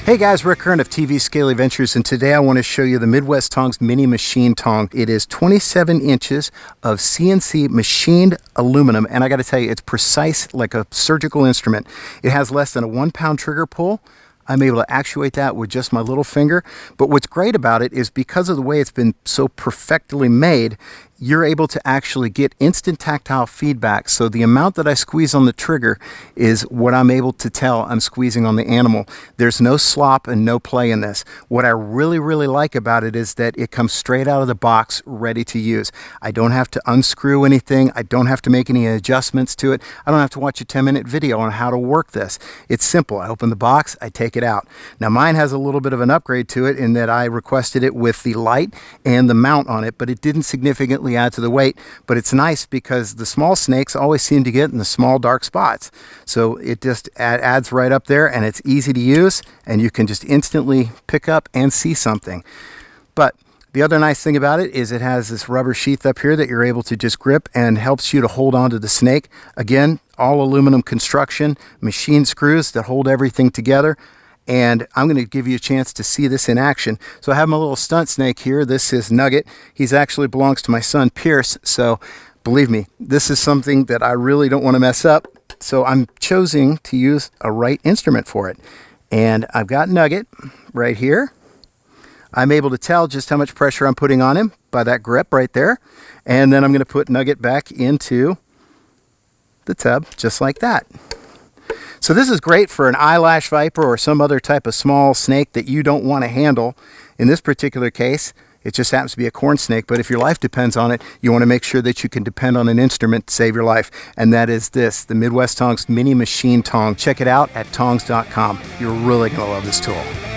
Hey guys, Rick Curren of TV Scaly Adventures, and today I want to show you the Midwest Tongs Mini Machined Tong. It is 27 inches of CNC machined aluminum, and I got to tell you, it's precise like a surgical instrument. It has less than a 1 pound trigger pull. I'm able to actuate that with just my little finger. But what's great about it is because of the way it's been so perfectly made, you're able to actually get instant tactile feedback. So the amount that I squeeze on the trigger is what I'm able to tell I'm squeezing on the animal. There's no slop and no play in this. What I really like about it is that it comes straight out of the box ready to use. I don't have to unscrew anything. I don't have to make any adjustments to it. I don't have to watch a 10-minute video on how to work this. It's simple. I open the box, I take it out. Now mine has a little bit of an upgrade to it in that I requested it with the light and the mount on it, but it didn't significantly add to the weight. But it's nice because the small snakes always seem to get in the small dark spots. So it just adds right up there, and it's easy to use, and you can just instantly pick up and see something. But the other nice thing about it is it has this rubber sheath up here that you're able to just grip and helps you to hold on to the snake. Again, all aluminum construction, machine screws that hold everything together. And I'm going to give you a chance to see this in action. So I have my little stunt snake here. This is Nugget. He's actually belongs to my son Pierce. So believe me, this is something that I really don't want to mess up. So I'm choosing to use a right instrument for it. And I've got Nugget right here. I'm able to tell just how much pressure I'm putting on him by that grip right there. And then I'm going to put Nugget back into the tub just like that. So this is great for an eyelash viper or some other type of small snake that you don't want to handle. In this particular case, it just happens to be a corn snake, but if your life depends on it, you want to make sure that you can depend on an instrument to save your life. And that is this, the Midwest Tongs Mini Machined Tong. Check it out at tongs.com. You're really going to love this tool.